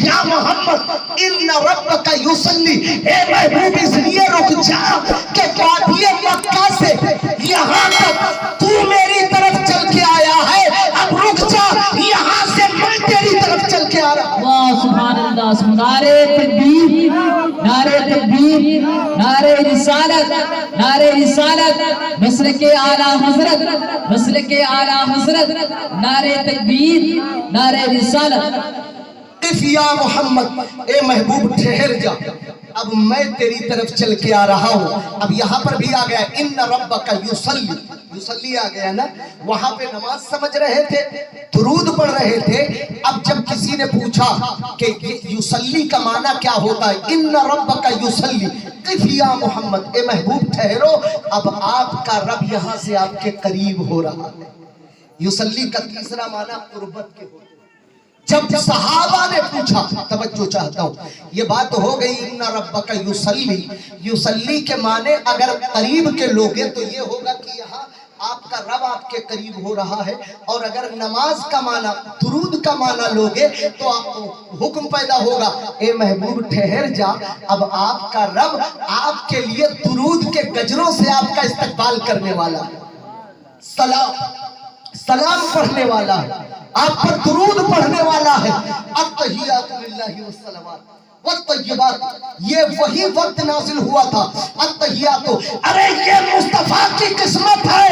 یا محمد ان ربک یصلی، اے محبوب اس لیے رک جا کہ وادی مکہ سے یہاں تک تو میری طرف چل کے آیا ہے، اب رک جا یہاں سے میں تیری طرف چل کے آ رہا ہوں۔ واہ سبحان اللہ، نعرہ تکبیر، نعرہ تکبیر، نعرہ رسالت، نعرہ رسالت، مسلک اعلیٰ حضرت، مسلک اعلیٰ حضرت، نعرہ تکبیر، نعرہ رسالت۔ قف یا محمد، اے محبوب ٹھہر جا، اب میں تیری طرف چل کے آ رہا ہوں۔ اب یہاں پر بھی آ گیا ان ربک یصلی، یصلی آ گیا نا، وہاں پہ نماز سمجھ رہے تھے، درود پڑھ رہے تھے۔ اب جب کسی نے پوچھا کہ یصلی کا معنی کیا ہوتا ہے، ان ربک یصلی، قف یا محمد، اے محبوب ٹھہرو، اب آپ کا رب یہاں سے آپ کے قریب ہو رہا ہے۔ یصلی کا تیسرا معنی قربت کے ہوتا ہے۔ جب صحابہ نے پوچھا، توجہ چاہتا ہوں، یہ بات ہو گئی ان ربک یصلی، یصلی کے معنی اگر قریب کے لوگ ہیں تو یہ ہوگا کہ یہاں آپ کا رب آپ کے قریب ہو رہا ہے، اور اگر نماز کا معنی، درود کا معنی لوگے تو آپ کو حکم پیدا ہوگا، اے محبوب ٹھہر جا، اب آپ کا رب آپ کے لیے درود کے گجروں سے آپ کا استقبال کرنے والا ہے، سلام پڑھنے والا ہے، آپ پر درود پڑھنے والا ہے۔ التحیات للہ والصلوات والطیبات، یہ وہی وقت نازل ہوا تھا۔ التحیات، ارے یہ مصطفیٰ کی قسمت ہے۔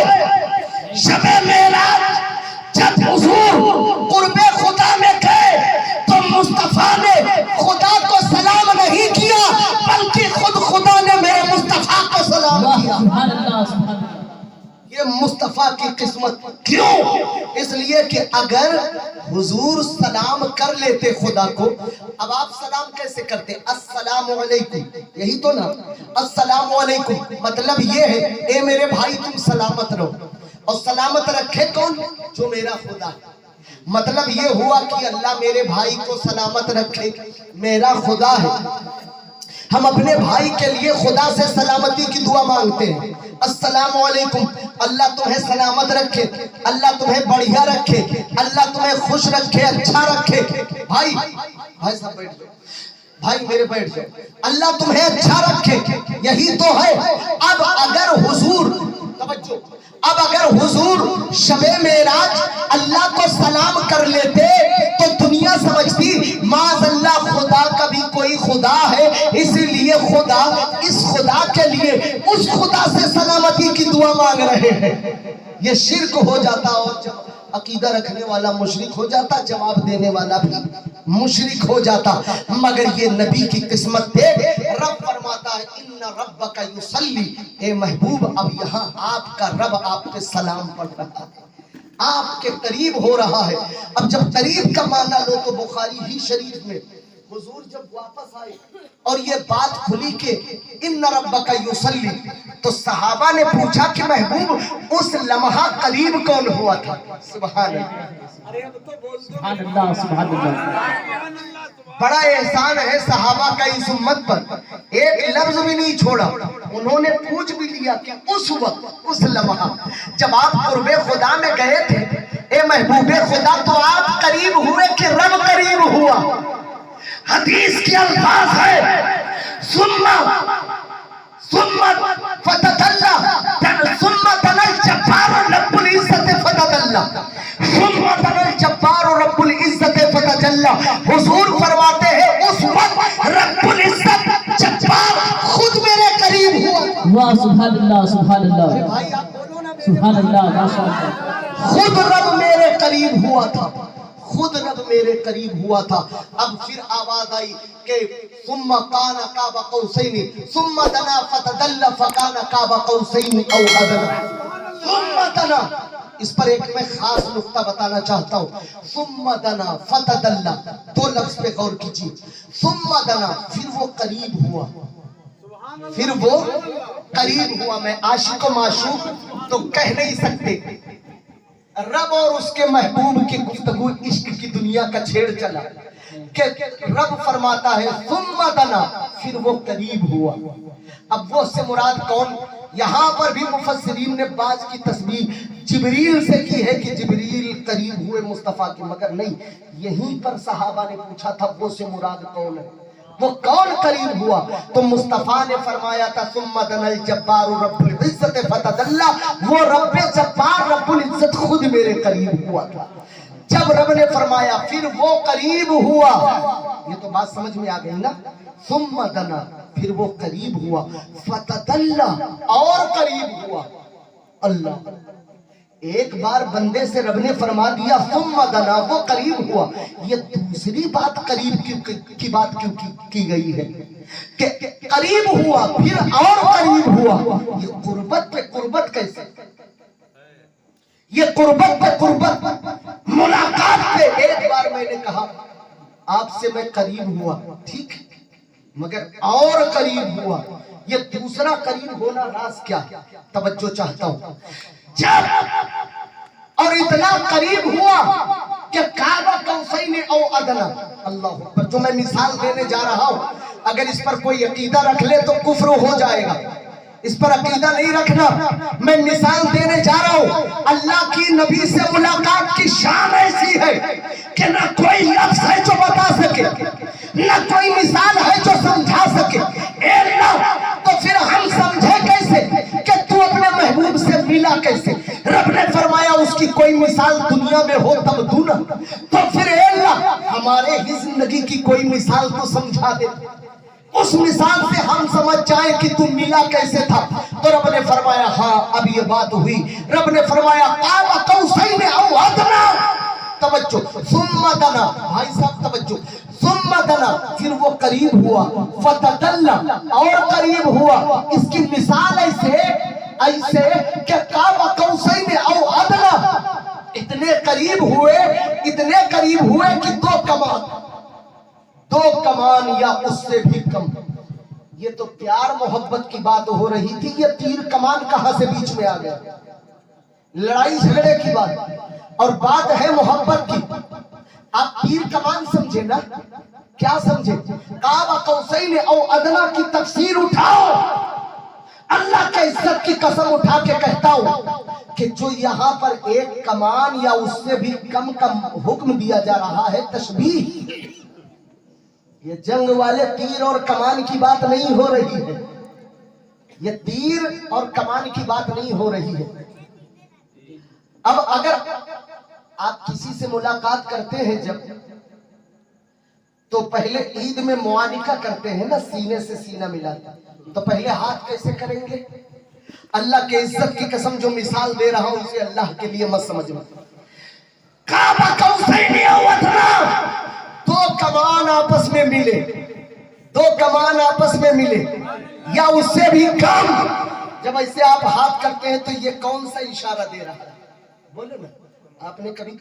شب معراج جب حضور قرب خدا میں تھے تو مصطفیٰ نے خدا کو سلام نہیں کیا، بلکہ خود خدا نے میرے مصطفیٰ کو سلام کیا۔ سبحان اللہ، سبحان اللہ۔ یہ مصطفیٰ کی قسمت کیوں؟ اس لیے کہ اگر حضور سلام کر لیتے خدا کو، اب آپ سلام کیسے کرتے؟ السلام علیکم، یہی تو نا، السلام علیکم، مطلب یہ ہے اے میرے بھائی تم سلامت رہو، اور سلامت رکھے کون؟ جو میرا خدا ہے۔ مطلب یہ ہوا کہ اللہ میرے بھائی کو سلامت رکھے، میرا خدا ہے۔ ہم اپنے بھائی کے لیے خدا سے سلامتی کی دعا مانگتے ہیں، السلام علیکم، اللہ تمہیں سلامت رکھے، اللہ تمہیں بڑھیا رکھے، اللہ تمہیں خوش رکھے، اچھا رکھے۔ بھائی صاحب بیٹھ جاؤ، بھائی میرے بیٹھ جاؤ، اللہ تمہیں اچھا رکھے، یہی تو ہے۔ اب اگر حضور، توجہ، اب اگر حضور شب معراج اللہ کو سلام کر لیتے تو دنیا سمجھتی معاذ اللہ خدا کا بھی کوئی خدا ہے، اسی لیے خدا اس خدا کے لیے اس خدا سے سلامتی کی دعا مانگ رہے ہیں۔ یہ شرک ہو جاتا، اور جب عقیدہ رکھنے والا مشرک ہو جاتا، جواب دینے والا بھی مشرک ہو جاتا۔ مگر یہ نبی کی قسمت دیکھ، رب فرماتا ہے ان ربک یصلی، اے محبوب اب یہاں آپ کا رب آپ کے سلام پڑھ رہا ہے، آپ کے قریب ہو رہا ہے۔ اب جب قریب کا معنی لو تو بخاری ہی شریف میں حضور جب واپس آئے اور یہ بات کھلی کہ ان ربک یصلی، تو صحابہ نے پوچھا کہ محبوب اس لمحہ قریب کون ہوا تھا؟ سبحان اللہ، سبحان اللہ۔ بڑا احسان ہے صحابہ کا اس امت پر، ایک لفظ بھی نہیں چھوڑا، انہوں نے پوچھ بھی لیا کہ اس وقت، اس لمحہ جب آپ قرب خدا میں گئے تھے، اے محبوب خدا، تو آپ قریب ہوئے کہ رب قریب ہوا؟ حدیث کے الفاظ ہے ثم فتدلى ثم دنا الجبار رب العزت فتدلى ثم دنا الجبار رب العزت فتدلى۔ حضور فرماتے ہیں اس وقت رب العزت جبار خود میرے قریب ہوا۔ واہ سبحان اللہ، سبحان اللہ، بھائی آپ بولو نا، سبحان اللہ، ماشاء اللہ۔ خود رب میرے قریب ہوا تھا، خود رب میرے قریب ہوا تھا۔ اب پھر آواز آئی کہ ثم کان قاب قوسین ثم دنا فتدلى فکان قاب قوسین او ادنی۔ ثم دنا، اس پر ایک میں خاص نقطہ بتانا چاہتا ہوں، ثم دنا فتدلى، دو لفظ پہ غور کیجیے، ثم دنا، پھر وہ قریب ہوا، پھر وہ قریب ہوا۔ میں عاشق و معشوق تو کہہ نہیں سکتے، رب اور اس کے محبوب کی گفتگو عشق کی دنیا کا چھیڑ چلا کہ رب فرماتا ہے ثم دنا، پھر وہ قریب ہوا۔ اب وہ سے مراد کون؟ یہاں پر بھی مفسرین نے بعض کی تشبیہ جبریل سے کی ہے کہ جبریل قریب ہوئے مصطفیٰ کے، مگر نہیں، یہیں پر صحابہ نے پوچھا تھا وہ سے مراد کون ہے، وہ کون قریب ہوا؟ تو مصطفیٰ نے فرمایا تھا ثم دنا الجبار رب العزت فتدلّا، وہ رب جبار رب العزت خود میرے قریب ہوا تھا۔ جب رب نے فرمایا پھر وہ قریب ہوا، یہ تو بات سمجھ میں آ گئی نا، ثم دنا پھر وہ قریب ہوا، فتدلّا اور قریب ہوا۔ اللہ، ایک بار بندے سے رب نے فرما دیا ثم دنا، وہ قریب ہوا، یہ دوسری بات قریب کی بات کیوں کی گئی ہے کہ قریب ہوا پھر اور قریب ہوا؟ یہ قربت پہ قربت کیسے؟ یہ قربت پہ قربت، ملاقات پہ ایک بار میں نے کہا آپ سے میں قریب ہوا، ٹھیک، مگر اور قریب ہوا، یہ دوسرا قریب ہونا راز کیا؟ توجہ چاہتا ہوں۔ جب اور اتنا قریب ہوا کہ کعبہ قوسین او ادنا، اللہ اکبر، جو میں مثال دینے جا رہا ہوں اگر اس پر کوئی عقیدہ رکھ لے تو کفر ہو جائے گا، اس پر عقیدہ نہیں رکھنا، میں مثال دینے جا رہا ہوں۔ اللہ کی نبی سے ملاقات کی شان ایسی ہے کہ نہ کوئی لفظ ہے جو بتا سکے، نہ کوئی مثال ہے جو سمجھا سکے۔ اے اللہ، تو پھر ہم سمجھے کیسے کہ تو اپنے محبوب سے ملا کیسے؟ رب نے فرمایا اس کی کوئی مثال دنیا میں ہو تب دوں نا، تو پھر اے اللہ ہمارے ہی زندگی کی کوئی مثال تو سمجھا دے، اس مثال سے ہم سمجھ جائیں کہ تم ملا کیسے تھا۔ تو رب نے فرمایا ہاں اب یہ بات ہوئی، رب نے فرمایا قاب قوسین او ادنا، توجہ، ثم دنا، بھائی صاحب توجہ، ثم دنا پھر وہ قریب ہوا، فتدلّا اور قریب ہوا۔ اس کی مثال ایسے کہ قاب قوسین او ادنا، اتنے قریب ہوئے کہ دو کمان یا اس سے بھی کم۔ یہ تو پیار محبت کی بات ہو رہی تھی، یہ تیر کمان کہاں سے بیچ میں آ گیا؟ لڑائی جھگڑے کی بات اور بات ہے محبت کی۔ آپ تیر کمان سمجھے نا، کیا سمجھے؟ قاب قوسین او ادنا کی تفسیر اٹھاؤ، اللہ کے عزت کی قسم اٹھا کے کہتا ہوں کہ جو یہاں پر ایک کمان یا اس سے بھی کم حکم دیا جا رہا ہے تشبیہ، یہ جنگ والے تیر اور کمان کی بات نہیں ہو رہی ہے، یہ تیر اور کمان کی بات نہیں ہو رہی ہے۔ اب اگر آپ کسی سے ملاقات کرتے ہیں جب، تو پہلے عید میں معانقہ کرتے ہیں نا، سینے سے سینہ ملاتا، تو پہلے ہاتھ کیسے کریں گے؟ اللہ کے عزت کی قسم جو مثال دے رہا ہوں اسے اللہ کے لیے مت سمجھنا۔ کعبہ قوسین او ادنا، دو کمان آپس میں ملے، دو کمان آپس میں ملے یا اس سے بھی کم۔ جب ایسے آپ ہاتھ کرتے ہیں تو یہ کون سا اشارہ دے رہا ہے؟ بولو نا، آپ نے کبھی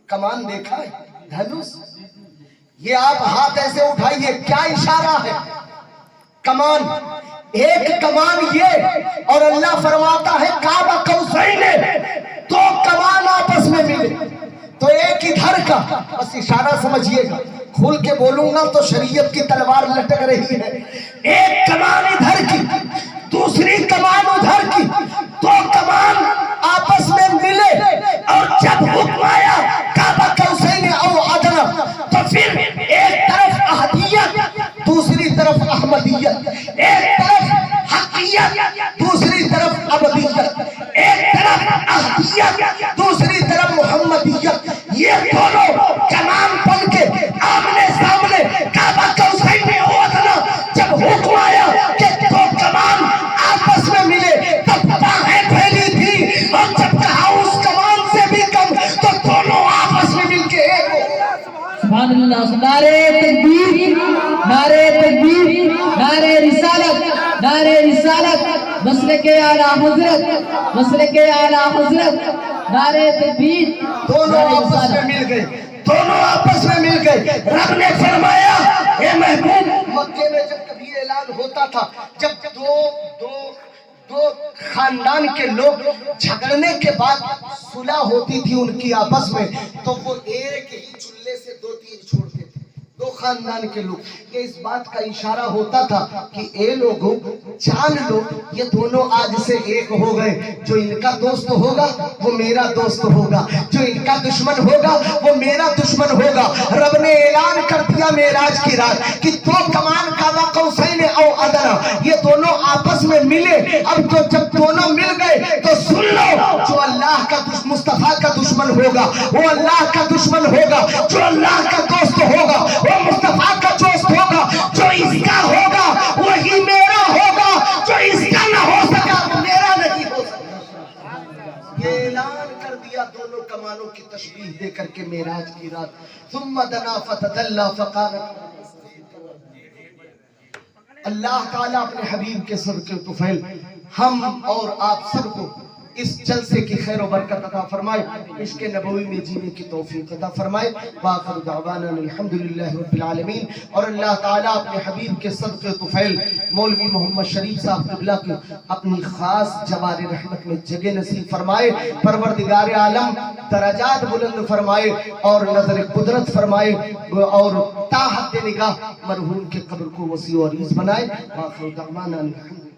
کمان دیکھا ہے؟ دھنوش، یہ آپ ہاتھ ایسے اٹھائیے، کیا اشارہ ہے؟ کمان، ایک کمان یہ، اور اللہ فرماتا ہے کعبہ قوسین، دو کمان آپس میں ملے تو ایک ادھر کا، بس اشارہ سمجھیے گا، کھول کے بولوں گا تو شریعت کی تلوار لٹک رہی ہے۔ ایک کمان ادھر کی، دوسری کمان ادھر کی، دو کمان آپس میں ملے، اور جب حکم آیا کعبہ قوسین او ادنا، تو پھر ایک طرف احدیت دوسری طرف احمدیت، ایک طرف حقیت دوسری طرف ابدیت، ایک طرف احدیت دوسری طرف محمدیت، یہ دونوں کمان بن کے آمنے سامنے کعبہ قوسین او ادنا۔ جب حکم آیا کہ دو کمان آپس میں ملے تب باہیں پھیلی تھی، اور جب کہا اس کمان سے بھی کم تو دونوں آپس میں مل کے ایک ہو۔ سبحان اللہ، نعرہ تکبیر، نعرہ تکبیر، نعرہ رسالت، نعرہ رسالت، مسلک اعلیٰ حضرت، مسلک اعلیٰ حضرت، نعرہ تکبیر۔ دونوں آپس میں مل گئے، دونوں آپس میں مل گئے۔ رب نے فرمایا اے محبوب، مکے میں جب کبھی اعلان ہوتا تھا، جب دو خاندان کے لوگ جھگڑنے کے بعد صلح ہوتی تھی ان کی آپس میں، تو وہ ایک ہی چولہے سے دو تیر چھوڑتے تھے۔ دو خاندان کے لوگ. یہ اس بات کا اشارہ ہوتا تھا کہ اے لوگوں جان لو یہ دونوں آج سے ایک ہو گئے. جو ان کا دوست ہوگا وہ میرا دوست ہوگا, جو ان کا دشمن ہوگا وہ میرا دشمن ہوگا. رب نے اعلان کر دیا معراج کی رات کہ دو کمان کا قوسین او ادنا, یہ دونوں آپس میں ملے. اب تو جب دونوں مل گئے تو سن لو, جو اللہ کا مصطفیٰ کا دشمن ہوگا وہ اللہ کا دشمن ہوگا, جو اللہ کا دوست ہوگا وہ مصطفیٰ کا دوست ہوگا, جو اس کا ہوگا وہی میرا ہوگا, جو اس کا نہ ہو سکا وہ میرا نہیں ہو سکا. یہ اعلان کر دیا دونوں کمانوں کی تشبیہ دے کر کے معراج کی رات. ثم دنا فتدلى فقال, اللہ تعالیٰ اپنے حبیب کے صدقے طفیل ہم اور آپ سب کو اس جلسے کی خیر و برکت عطا فرمائے, عشق نبوی میں جینے کی توفیق عطا فرمائے. وآخر دعوانا الحمدللہ رب العالمین. اور اللہ تعالیٰ اپنے حبیب کے صدقے طفیل مولوی محمد شریف صاحب قبلہ کو اپنی خاص جوار رحمت میں جگہ نصیب فرمائے. پروردگار عالم درجات بلند فرمائے اور نظر قدرت فرمائے اور تا حد نگاہ مرحوم کے قبر کو وسیع و عریض بنائے. وآخر دعوانا الحمدللہ.